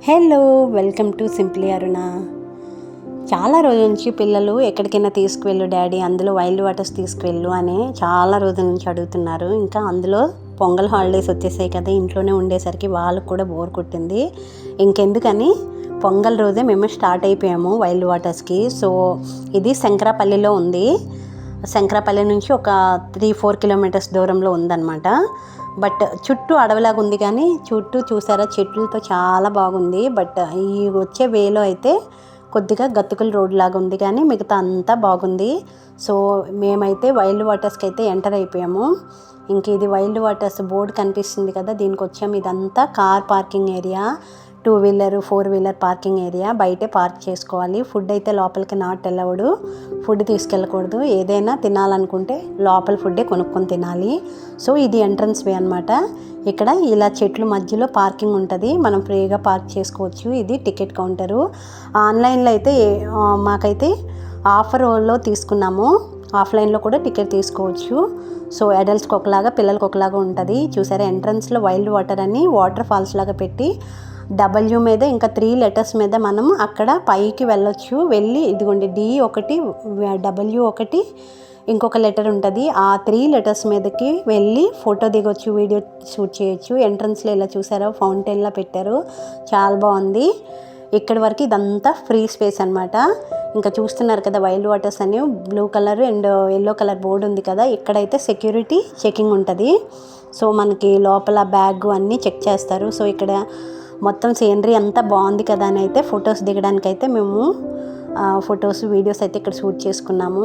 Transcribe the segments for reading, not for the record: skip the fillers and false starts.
Hello, welcome to simply అరుణ. చాలా రోజుల నుంచి పిల్లలు ఎక్కడికైనా తీసుకువెళ్ళు డాడీ, అందులో వైల్డ్ వాటర్స్ తీసుకువెళ్ళు అని చాలా రోజుల నుంచి అడుగుతున్నారు. ఇంకా అందులో పొంగల్ హాలిడేస్ వచ్చేసాయి కదా, ఇంట్లోనే ఉండేసరికి వాళ్ళకు కూడా బోర్ కొట్టింది. ఇంకెందుకని పొంగల్ రోజే మేము స్టార్ట్ అయిపోయాము వైల్డ్ వాటర్స్కి. సో ఇది శంకరాపల్లిలో ఉంది. శంకరాపల్లి నుంచి ఒక 3-4 కిలోమీటర్స్ దూరంలో ఉందన్నమాట. బట్ చుట్టూ అడవిలాగా ఉంది, కానీ చుట్టూ చూసారా చెట్లతో చాలా బాగుంది. బట్ ఈ వచ్చే వేలో అయితే కొద్దిగా గతుకుల రోడ్ లాగా ఉంది, కానీ మిగతా అంతా బాగుంది. సో మేమైతే వైల్డ్ వాటర్స్కి అయితే ఎంటర్ అయిపోయాము. ఇంక ఇది వైల్డ్ వాటర్స్ బోర్డు కనిపిస్తుంది కదా, దీనికి వచ్చాము. ఇదంతా కార్ పార్కింగ్ ఏరియా, 2-వీలర్ 4-వీలర్ పార్కింగ్ ఏరియా. బయటే పార్క్ చేసుకోవాలి. ఫుడ్ అయితే లోపలికి నాట్ అలౌడ్, ఫుడ్ తీసుకెళ్ళకూడదు. ఏదైనా తినాలనుకుంటే లోపల ఫుడ్డే కొనుక్కొని తినాలి. సో ఇది ఎంట్రన్స్ వే అనమాట. ఇక్కడ ఇలా చెట్లు మధ్యలో పార్కింగ్ ఉంటుంది, మనం ఫ్రీగా పార్క్ చేసుకోవచ్చు. ఇది టికెట్ కౌంటరు. ఆన్లైన్లో అయితే మాకైతే ఆఫర్లో తీసుకున్నాము. ఆఫ్లైన్లో కూడా టికెట్ తీసుకోవచ్చు. సో అడల్ట్స్కి ఒకలాగా పిల్లలకి ఒకలాగా ఉంటుంది. చూసారా ఎంట్రన్స్లో వైల్డ్ వాటర్ అని వాటర్ ఫాల్స్ లాగా పెట్టి W మీద ఇంకా 3 లెటర్స్ మీద మనం అక్కడ పైకి వెళ్ళొచ్చు. వెళ్ళి ఇదిగోండి D1 W1 ఇంకొక లెటర్ ఉంటుంది. ఆ 3 లెటర్స్ మీదకి వెళ్ళి ఫోటో దిగొచ్చు, వీడియో షూట్ చేయొచ్చు. ఎంట్రన్స్లో ఇలా చూసారా ఫౌంటైన్లా పెట్టారు, చాలా బాగుంది. ఇక్కడి వరకు ఇదంతా ఫ్రీ స్పేస్ అనమాట. ఇంకా చూస్తున్నారు కదా వైల్డ్ వాటర్స్ అని blue colour and yellow colour board ఉంది కదా, ఇక్కడైతే సెక్యూరిటీ చెకింగ్ ఉంటుంది. సో మనకి లోపల బ్యాగ్ అన్నీ చెక్ చేస్తారు. సో ఇక్కడ మొత్తం సీనరీ అంతా బాగుంది కదా అని అయితే ఫొటోస్ దిగడానికైతే మేము ఫొటోస్ వీడియోస్ అయితే ఇక్కడ షూట్ చేసుకున్నాము.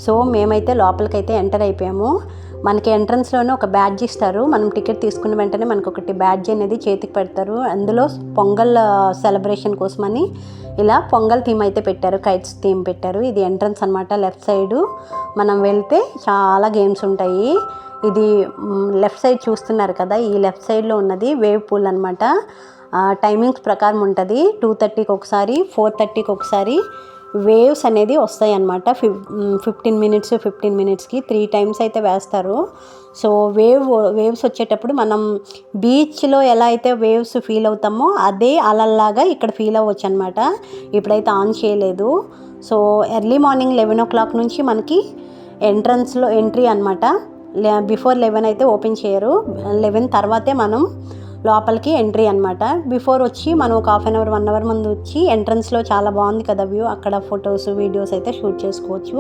సో మేమైతే లోపలికైతే ఎంటర్ అయిపోయాము. మనకి ఎంట్రన్స్లోనే ఒక బ్యాడ్జ్ ఇస్తారు. మనం టికెట్ తీసుకున్న వెంటనే మనకు ఒకటి బ్యాడ్జ్ అనేది చేతికి పెడతారు. అందులో పొంగల్ సెలబ్రేషన్ కోసమని ఇలా పొంగల్ థీమ్ అయితే పెట్టారు, కైట్స్ థీమ్ పెట్టారు. ఇది ఎంట్రన్స్ అనమాట. లెఫ్ట్ సైడు మనం వెళ్తే చాలా గేమ్స్ ఉంటాయి. ఇది లెఫ్ట్ సైడ్ చూస్తున్నారు కదా, ఈ లెఫ్ట్ సైడ్లో ఉన్నది వేవ్ పూల్ అనమాట. టైమింగ్స్ ప్రకారం ఉంటుంది. 2:30కి ఒకసారి, 4:30కి ఒకసారి వేవ్స్ అనేది వస్తాయి అన్నమాట. 15 మినిట్స్కి 3 టైమ్స్ అయితే వేస్తారు. సో వేవ్స్ వచ్చేటప్పుడు మనం బీచ్లో ఎలా అయితే వేవ్స్ ఫీల్ అవుతామో అదే అలల్లాగా ఇక్కడ ఫీల్ అవ్వచ్చు అనమాట. ఇప్పుడైతే ఆన్ చేయలేదు. సో ఎర్లీ మార్నింగ్ 11 o'clock నుంచి మనకి ఎంట్రన్స్లో ఎంట్రీ అనమాట. బిఫోర్ 11 అయితే ఓపెన్ చేయరు. 11 తర్వాతే మనం లోపలికి ఎంట్రీ అనమాట. బిఫోర్ వచ్చి మనం ఒక 1/2 hour 1 hour ముందు వచ్చి ఎంట్రన్స్లో చాలా బాగుంది కదా వ్యూ, అక్కడ ఫొటోస్ వీడియోస్ అయితే షూట్ చేసుకోవచ్చు.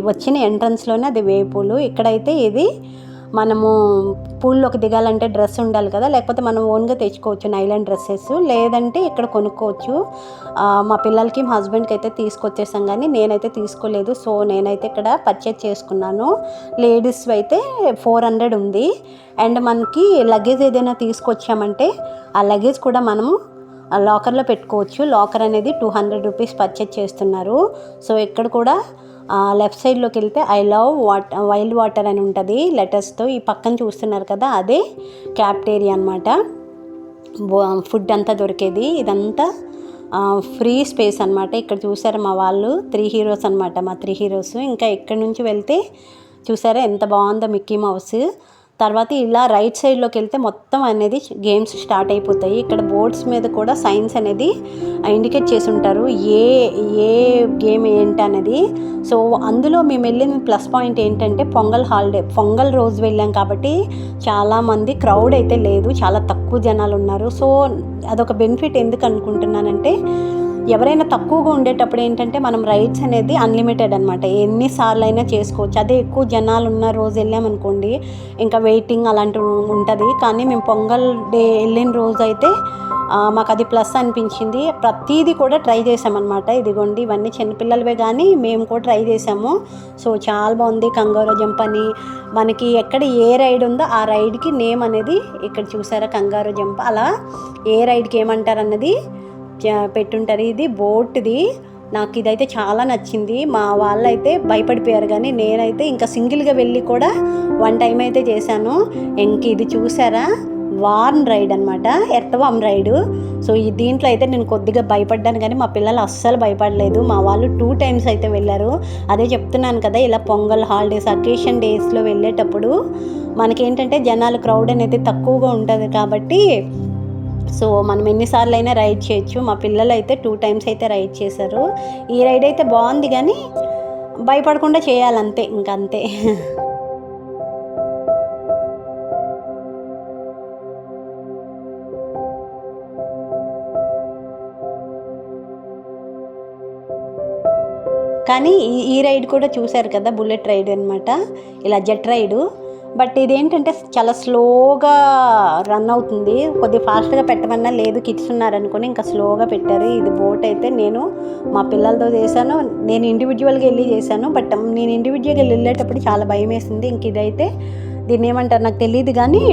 వచ్చిన ఎంట్రన్స్లోనే అది వే పూలు. ఇక్కడైతే ఇది మనము పూల్లోకి దిగాలంటే డ్రెస్ ఉండాలి కదా, లేకపోతే మనం ఓన్గా తెచ్చుకోవచ్చు నైలాన్ డ్రెస్సెస్, లేదంటే ఇక్కడ కొనుక్కోవచ్చు. మా పిల్లలకి మా హస్బెండ్కి అయితే తీసుకొచ్చేసాం, కానీ నేనైతే తీసుకోలేదు. సో నేనైతే ఇక్కడ పర్చేజ్ చేసుకున్నాను. లేడీస్ అయితే 400 ఉంది. అండ్ మనకి లగేజ్ ఏదైనా తీసుకొచ్చామంటే ఆ లగేజ్ కూడా మనము లాకర్లో పెట్టుకోవచ్చు. లాకర్ అనేది 200 రూపీస్ పర్చేజ్ చేస్తున్నారు. సో ఇక్కడ కూడా లెఫ్ట్ సైడ్లోకి వెళ్తే ఐ లవ్ వైల్డ్ వాటర్ అని ఉంటుంది లెటర్స్తో. ఈ పక్కన చూస్తున్నారు కదా, అదే క్యాఫ్టేరియా అనమాట. ఫుడ్ అంతా దొరికేది. ఇదంతా ఫ్రీ స్పేస్ అనమాట. ఇక్కడ చూసారా మా వాళ్ళు 3 హీరోస్ అనమాట, మా 3 హీరోస్. ఇంకా ఇక్కడ నుంచి వెళ్తే చూసారా ఎంత బాగుందో మిక్కీ మౌస్. తర్వాత ఇలా రైట్ సైడ్లోకి వెళ్తే మొత్తం అనేది గేమ్స్ స్టార్ట్ అయిపోతాయి. ఇక్కడ బోర్డ్స్ మీద కూడా సైన్స్ అనేది ఇండికేట్ చేసి ఉంటారు, ఏ గేమ్ ఏంటి అనేది. సో అందులో మేము వెళ్ళిన ప్లస్ పాయింట్ ఏంటంటే పొంగల్ రోజు వెళ్ళాం కాబట్టి చాలామంది క్రౌడ్ అయితే లేదు, చాలా తక్కువ జనాలు ఉన్నారు. సో అదొక బెనిఫిట్. ఎందుకు అనుకుంటున్నానంటే ఎవరైనా తక్కువగా ఉండేటప్పుడు ఏంటంటే మనం రైడ్స్ అనేది అన్లిమిటెడ్ అనమాట, ఎన్నిసార్లు అయినా చేసుకోవచ్చు. అదే ఎక్కువ జనాలు ఉన్న రోజు వెళ్ళామనుకోండి ఇంకా వెయిటింగ్ అలాంటివి ఉంటుంది. కానీ మేము పొంగల్ డే వెళ్ళిన రోజు అయితే మాకు అది ప్లస్ అనిపించింది. ప్రతిదీ కూడా ట్రై చేసామన్నమాట. ఇదిగోండి ఇవన్నీ చిన్నపిల్లలవే, కానీ మేము కూడా ట్రై చేసాము. సో చాలా బాగుంది. కంగారో జంప్ అని మనకి ఎక్కడ ఏ రైడ్ ఉందో ఆ రైడ్కి నేమ్ అనేది ఇక్కడ చూసారా, కంగారో జంప్. అలా ఏ రైడ్కి ఏమంటారు అన్నది పెట్టుంటారు. ఇది బోట్ది. నాకు ఇదైతే చాలా నచ్చింది. మా వాళ్ళైతే భయపడిపోయారు, కానీ నేనైతే ఇంకా సింగిల్గా వెళ్ళి కూడా 1 time అయితే చేశాను. ఇంక ఇది చూసారా వార్న్ రైడ్ అనమాట, ఎర్తవామ్ రైడు. సో ఈ దీంట్లో అయితే నేను కొద్దిగా భయపడ్డాను, కానీ మా పిల్లలు అస్సలు భయపడలేదు. మా వాళ్ళు 2 times అయితే వెళ్ళారు. అదే చెప్తున్నాను కదా, ఇలా పొంగల్ హాలిడేస్ అకేషన్ డేస్లో వెళ్ళేటప్పుడు మనకేంటంటే జనాలు క్రౌడ్ అనేది తక్కువగా ఉంటుంది కాబట్టి సో మనం ఎన్నిసార్లు అయినా రైడ్ చేయొచ్చు. మా పిల్లలు అయితే 2 times అయితే రైడ్ చేశారు. ఈ రైడ్ అయితే బాగుంది, కానీ భయపడకుండా చేయాలంతే, ఇంకంతే. కానీ ఈ రైడ్ కూడా చూశారు కదా, బుల్లెట్ రైడ్ అనమాట, ఇలా జెట్ రైడు. బట్ ఇదేంటంటే చాలా స్లోగా రన్ అవుతుంది. కొద్దిగా ఫాస్ట్గా పెట్టమన్నా లేదు, కిడ్స్ ఉన్నారనుకొని ఇంకా స్లోగా పెట్టారు. ఇది బోట్ అయితే నేను మా పిల్లలతో చేశాను, నేను ఇండివిజువల్గా వెళ్ళి చేశాను. బట్ నేను ఇండివిజువల్గా వెళ్ళేటప్పుడు చాలా భయం వేసింది. ఇంక ఇదైతే దీన్ని ఏమంటారు నాకు తెలియదు, కానీ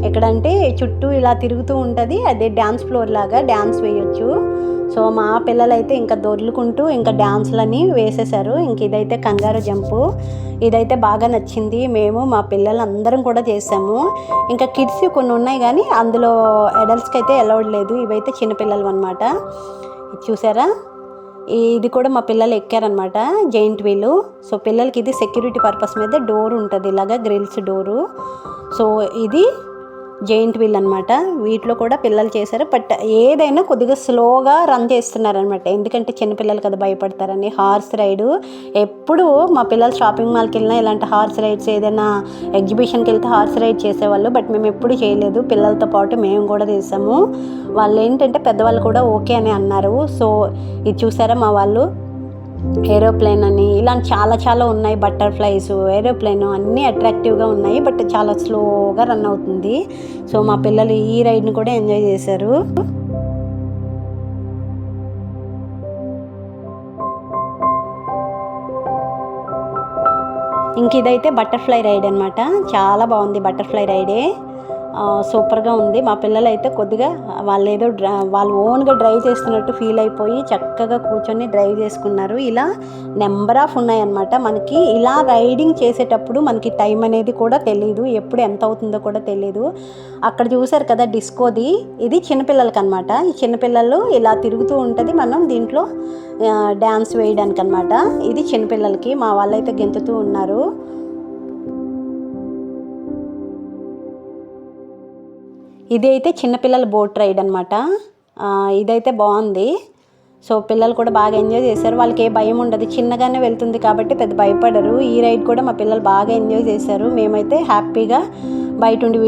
ఎక్కడంటే చుట్టూ ఇలా తిరుగుతూ ఉంటుంది, అదే డ్యాన్స్ ఫ్లోర్ లాగా డ్యాన్స్ వేయొచ్చు. సో మా పిల్లలైతే ఇంకా దొర్లుకుంటూ ఇంకా డ్యాన్స్లని వేసేసారు. ఇంక ఇదైతే కంగారు జంపు, ఇదైతే బాగా నచ్చింది. మేము మా పిల్లలు అందరం కూడా చేసాము. ఇంకా కిడ్స్ కొన్ని ఉన్నాయి, కానీ అందులో అడల్ట్స్కి అయితే అలౌడ్ లేదు. ఇవైతే చిన్నపిల్లలు అనమాట. చూసారా, ఇది కూడా మా పిల్లలు ఎక్కారనమాట, జైంట్ వీలు. సో పిల్లలకి ఇది సెక్యూరిటీ పర్పస్ మీద డోర్ ఉంటుంది, ఇలాగా గ్రిల్స్ డోరు. సో ఇది జైంట్ వీల్ అనమాట. వీటిలో కూడా పిల్లలు చేశారు. బట్ ఏదైనా కొద్దిగా స్లోగా రన్ చేస్తున్నారనమాట, ఎందుకంటే చిన్నపిల్లలు కదా భయపడతారని. హార్స్ రైడు ఎప్పుడు మా పిల్లలు షాపింగ్ మాల్కి వెళ్ళినా ఇలాంటి హార్స్ రైడ్స్, ఏదైనా ఎగ్జిబిషన్కి వెళ్తే హార్స్ రైడ్ చేసేవాళ్ళు. బట్ మేము ఎప్పుడు చేయలేదు, పిల్లలతో పాటు మేము కూడా చేసాము. వాళ్ళు ఏంటంటే పెద్దవాళ్ళు కూడా ఓకే అని అన్నారు. సో ఇది చూసారా, మా వాళ్ళు ఏరోప్లేన్ అని ఇలాంటి చాలా చాలా ఉన్నాయి, బటర్ఫ్లైస్, ఏరోప్లేన్ అన్నీ అట్రాక్టివ్గా ఉన్నాయి. బట్ చాలా స్లోగా రన్ అవుతుంది. సో మా పిల్లలు ఈ రైడ్ని కూడా ఎంజాయ్ చేశారు. ఇంక ఇదైతే బటర్ఫ్లై రైడ్ అనమాట, చాలా బాగుంది. బటర్ఫ్లై రైడే సూపర్గా ఉంది. మా పిల్లలు అయితే కొద్దిగా వాళ్ళు ఏదో వాళ్ళు ఓన్గా డ్రైవ్ చేస్తున్నట్టు ఫీల్ అయిపోయి చక్కగా కూర్చొని డ్రైవ్ చేసుకున్నారు. ఇలా నెంబర్ ఆఫ్ ఉన్నాయన్నమాట. మనకి ఇలా రైడింగ్ చేసేటప్పుడు మనకి టైం అనేది కూడా తెలియదు, ఎప్పుడు ఎంత అవుతుందో కూడా తెలియదు. అక్కడ చూసారు కదా డిస్కోది, ఇది చిన్నపిల్లలకి అనమాట. ఈ చిన్నపిల్లలు ఇలా తిరుగుతూ ఉంటుంది, మనం దీంట్లో డ్యాన్స్ వేయడానికి అనమాట. ఇది చిన్నపిల్లలకి. మా వాళ్ళైతే గెంతుతూ ఉన్నారు. ఇది అయితే చిన్నపిల్లల బోట్ రైడ్ అనమాట. ఇదైతే బాగుంది. సో పిల్లలు కూడా బాగా ఎంజాయ్ చేశారు. వాళ్ళకి ఏ భయం ఉండదు, చిన్నగానే వెళ్తుంది కాబట్టి పెద్ద భయపడరు. ఈ రైడ్ కూడా మా పిల్లలు బాగా ఎంజాయ్ చేశారు. మేమైతే హ్యాపీగా బయట ఉండి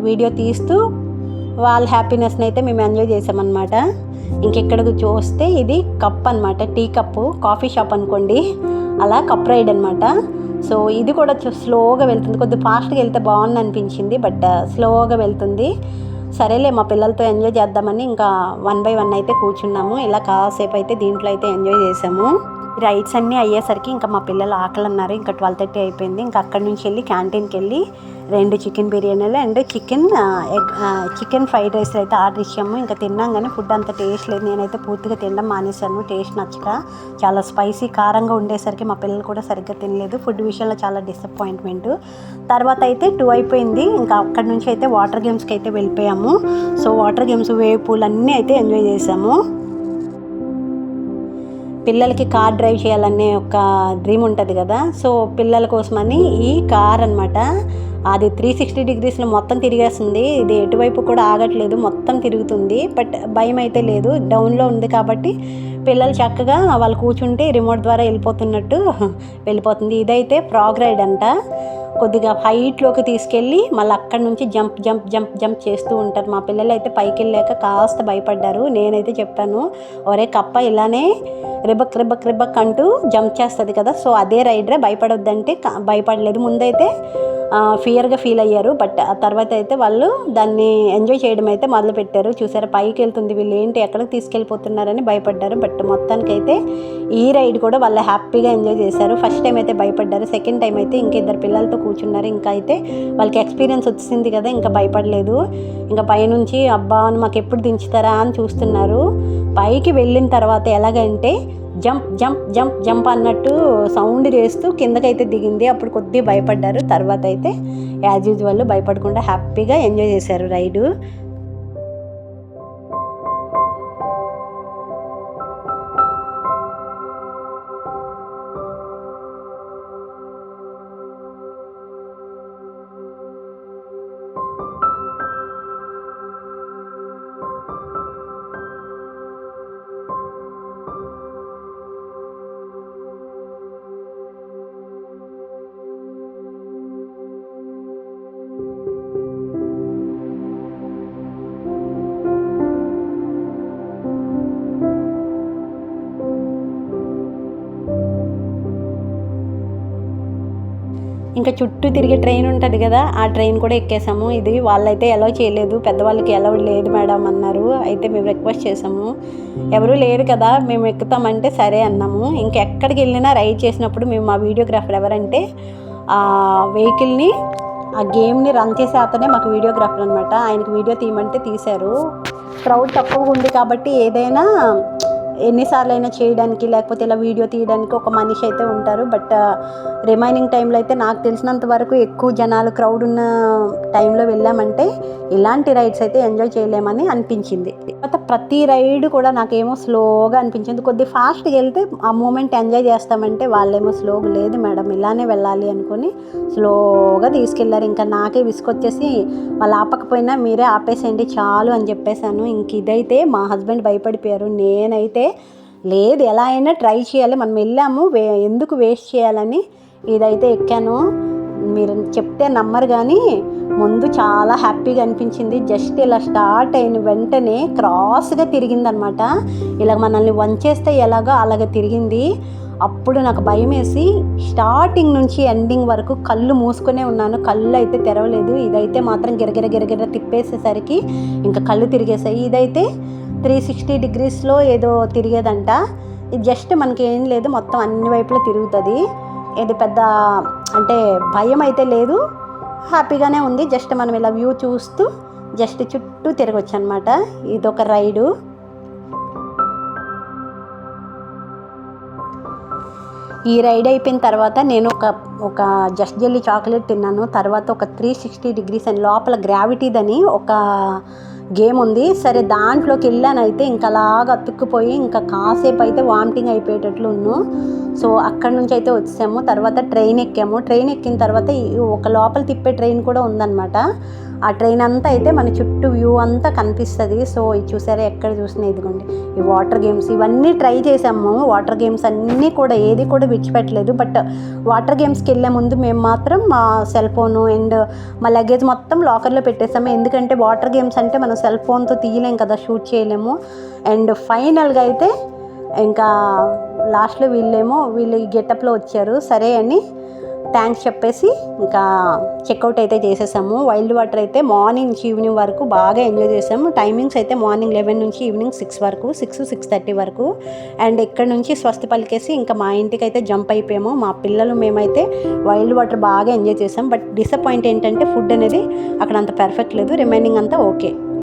వీడియో తీస్తూ వాళ్ళ హ్యాపీనెస్ని అయితే మేము ఎంజాయ్ చేసామన్నమాట. ఇంకెక్కడికి చూస్తే ఇది కప్ అనమాట, టీ కప్పు, కాఫీ షాప్ అనుకోండి, అలా కప్ రైడ్ అనమాట. సో ఇది కూడా స్లోగా వెళ్తుంది, కొద్దిగా ఫాస్ట్గా వెళ్తే బాగుంది అనిపించింది, బట్ స్లోగా వెళ్తుంది. సరేలే మా పిల్లలతో ఎంజాయ్ చేద్దామని ఇంకా 1 by 1 అయితే కూర్చున్నాము. ఇలా కాసేపు అయితే దీంట్లో అయితే ఎంజాయ్ చేసాము. రైడ్స్ అన్నీ అయ్యేసరికి ఇంకా మా పిల్లలు ఆకలి అన్నారు. ఇంకా 12:30 అయిపోయింది. ఇంకా అక్కడి నుంచి వెళ్ళి క్యాంటీన్కి వెళ్ళి 2 చికెన్ బిర్యానీలు అండ్ చికెన్ ఫ్రైడ్ రైస్ అయితే ఆర్డర్ ఇచ్చాము. ఇంకా తిన్నాం, కానీ ఫుడ్ అంత టేస్ట్ లేదు. నేనైతే పూర్తిగా తినడం మానేశాను, టేస్ట్ నచ్చక. చాలా స్పైసీ కారంగా ఉండేసరికి మా పిల్లలు కూడా సరిగ్గా తినలేదు. ఫుడ్ విషయంలో చాలా డిసప్పాయింట్మెంట్. తర్వాత అయితే 2 అయిపోయింది. ఇంకా అక్కడి నుంచి అయితే వాటర్ గేమ్స్కి అయితే వెళ్ళిపోయాము. So water games, wave pool అన్నీ అయితే ఎంజాయ్ చేసాము. పిల్లలకి కార్ డ్రైవ్ చేయాలనే ఒక డ్రీమ్ ఉంటుంది కదా. సో పిల్లల కోసమని ఈ కార్ అనమాట, అది 360 degreesలో మొత్తం తిరిగేస్తుంది. ఇది ఎటువైపు కూడా ఆగట్లేదు, మొత్తం తిరుగుతుంది. బట్ భయం అయితే లేదు, డౌన్లో ఉంది కాబట్టి పిల్లలు చక్కగా వాళ్ళు కూర్చుంటే రిమోట్ ద్వారా వెళ్ళిపోతుంది. ఇదైతే ఫ్రాగ్ రైడ్ అంట. కొద్దిగా హైట్లోకి తీసుకెళ్ళి మళ్ళీ అక్కడి నుంచి జంప్ చేస్తూ ఉంటారు. మా పిల్లలు అయితే పైకి వెళ్ళాక కాస్త భయపడ్డారు. నేనైతే చెప్పాను, ఒరే కప్ప ఇలానే రిబక్ అంటూ జంప్ చేస్తుంది కదా, సో అదే రైడరే, భయపడొద్దంటే భయపడలేదు. ముందైతే ఫియర్గా ఫీల్ అయ్యారు, బట్ ఆ తర్వాత అయితే వాళ్ళు దాన్ని ఎంజాయ్ చేయడం అయితే మొదలుపెట్టారు. చూసారా పైకి వెళ్తుంది, వీళ్ళు ఏంటి ఎక్కడికి తీసుకెళ్ళిపోతున్నారని భయపడ్డారు. బట్ మొత్తానికైతే ఈ రైడ్ కూడా వాళ్ళు హ్యాపీగా ఎంజాయ్ చేశారు. ఫస్ట్ టైం అయితే భయపడ్డారు, సెకండ్ టైం అయితే ఇంకా 2 పిల్లలతో కూర్చున్నారు. ఇంకా అయితే వాళ్ళకి ఎక్స్పీరియన్స్ వచ్చింది కదా, ఇంకా భయపడలేదు. ఇంకా పైనుంచి అబ్బా మాకు ఎప్పుడు దించుతారా అని చూస్తున్నారు. పైకి వెళ్ళిన తర్వాత ఎలాగంటే జంప్ జంప్ జంప్ జంప్ అన్నట్టు సౌండ్ చేస్తూ కిందకైతే దిగింది. అప్పుడు కొద్దిగా భయపడ్డారు. తర్వాత అయితే యాజ్ యూజువల్ భయపడకుండా హ్యాపీగా ఎంజాయ్ చేశారు రైడు. ఇంకా చుట్టూ తిరిగే ట్రైన్ ఉంటుంది కదా, ఆ ట్రైన్ కూడా ఎక్కేసాము. ఇది వాళ్ళైతే అలౌ చేయలేదు, పెద్దవాళ్ళకి అలౌ లేదు మేడం అన్నారు. అయితే మేము రిక్వెస్ట్ చేసాము, ఎవరూ లేరు కదా మేము ఎక్కుతామంటే సరే అన్నాము. ఇంకెక్కడికి వెళ్ళినా రైడ్ చేసినప్పుడు మేము మా వీడియోగ్రాఫర్ ఎవరంటే ఆ వెహికల్ని ఆ గేమ్ని రన్ చేసే అతనే మాకు వీడియోగ్రాఫర్ అనమాట. ఆయనకు వీడియో తీయమంటే తీశారు. క్రౌడ్ తక్కువగా ఉంది కాబట్టి ఏదైనా ఎన్నిసార్లు అయినా చేయడానికి లేకపోతే ఇలా వీడియో తీయడానికి ఒక మనిషి అయితే ఉంటారు. బట్ రిమైనింగ్ టైంలో అయితే నాకు తెలిసినంత వరకు ఎక్కువ జనాలు క్రౌడ్ ఉన్న టైంలో వెళ్ళామంటే ఇలాంటి రైడ్స్ అయితే ఎంజాయ్ చేయలేమని అనిపించింది. తర్వాత ప్రతి రైడ్ కూడా నాకేమో స్లోగా అనిపించింది. కొద్దిగా ఫాస్ట్గా వెళ్తే ఆ మూమెంట్ ఎంజాయ్ చేస్తామంటే వాళ్ళేమో స్లోగా లేదు మేడం ఇలానే వెళ్ళాలి అనుకుని స్లోగా తీసుకెళ్లారు. ఇంకా నాకే విసుకొచ్చేసి వాళ్ళు ఆపకపోయినా మీరే ఆపేసేయండి చాలు అని చెప్పేశాను. ఇంక ఇదైతే మా హస్బెండ్ భయపడిపోయారు. నేనైతే లేదు ఎలా అయినా ట్రై చేయాలి, మనం వెళ్ళాము ఎందుకు వేస్ట్ చేయాలని ఇదైతే ఎక్కాను. మీరు చెప్తే నమ్మరు కానీ ముందు చాలా హ్యాపీగా అనిపించింది. జస్ట్ ఇలా స్టార్ట్ అయిన వెంటనే క్రాస్గా తిరిగిందనమాట. ఇలా మనల్ని వంచేస్తే ఎలాగో అలాగ తిరిగింది. అప్పుడు నాకు భయం వేసి స్టార్టింగ్ నుంచి ఎండింగ్ వరకు కళ్ళు మూసుకునే ఉన్నాను, కళ్ళు అయితే తెరవలేదు. ఇదైతే మాత్రం గిరగిర గిరగిర తిప్పేసేసరికి ఇంకా కళ్ళు తిరిగేసాయి. ఇదైతే 360 డిగ్రీస్లో ఏదో తిరిగేదంట. ఇది జస్ట్ మనకి ఏం లేదు, మొత్తం అన్ని వైపులా తిరుగుతుంది. ఇది పెద్ద అంటే భయం అయితే లేదు, హ్యాపీగానే ఉంది. జస్ట్ మనం ఇలా వ్యూ చూస్తూ జస్ట్ చుట్టూ తిరగొచ్చు అనమాట. ఇదొక రైడు. ఈ రైడ్ అయిపోయిన తర్వాత నేను ఒక జస్ట్ జెల్లీ చాక్లెట్ తిన్నాను. తర్వాత ఒక 360 డిగ్రీస్ అని లోపల గ్రావిటీదని ఒక గేమ్ ఉంది. సరే దాంట్లోకి వెళ్ళానైతే ఇంకా అలాగా అతుక్కుపోయి ఇంకా కాసేపు అయితే వామిటింగ్ అయిపోయేటట్లు ఉన్నాను. సో అక్కడి నుంచి అయితే వచ్చాము. తర్వాత ట్రైన్ ఎక్కాము. ట్రైన్ ఎక్కిన తర్వాత ఒక లోపల తిప్పే ట్రైన్ కూడా ఉందన్నమాట. ఆ ట్రైన్ అంతా అయితే మన చుట్టూ వ్యూ అంతా కనిపిస్తుంది. సో ఇది చూసారా, ఎక్కడ చూసినా ఇదిగోండి ఈ వాటర్ గేమ్స్ ఇవన్నీ ట్రై చేసాము. వాటర్ గేమ్స్ అన్నీ కూడా ఏది కూడా విడిచిపెట్టలేదు. బట్ వాటర్ గేమ్స్కి వెళ్ళే ముందు మేము మాత్రం మా సెల్ ఫోను అండ్ మా లగేజ్ మొత్తం లాకర్లో పెట్టేసాము. ఎందుకంటే వాటర్ గేమ్స్ అంటే మనం సెల్ ఫోన్తో తీయలేం కదా, షూట్ చేయలేము. అండ్ ఫైనల్గా అయితే ఇంకా లాస్ట్లో వీళ్ళు ఈ గెటప్లో వచ్చారు. సరే అని థ్యాంక్స్ చెప్పేసి ఇంకా చెక్అవుట్ అయితే చేసేసాము. వైల్డ్ వాటర్ అయితే మార్నింగ్ నుంచి ఈవినింగ్ వరకు బాగా ఎంజాయ్ చేసాము. టైమింగ్స్ అయితే మార్నింగ్ 11 నుంచి ఈవినింగ్ 6 వరకు, 6-6:30 వరకు. అండ్ ఇక్కడ నుంచి స్వస్తి పలికేసి ఇంకా మా ఇంటికి అయితే జంప్ అయిపోయాము. మా పిల్లలు మేమైతే వైల్డ్ వాటర్ బాగా ఎంజాయ్ చేసాం. బట్ డిసప్పాయింట్ ఏంటంటే ఫుడ్ అనేది అక్కడ అంత పర్ఫెక్ట్ లేదు, రిమైనింగ్ అంతా ఓకే.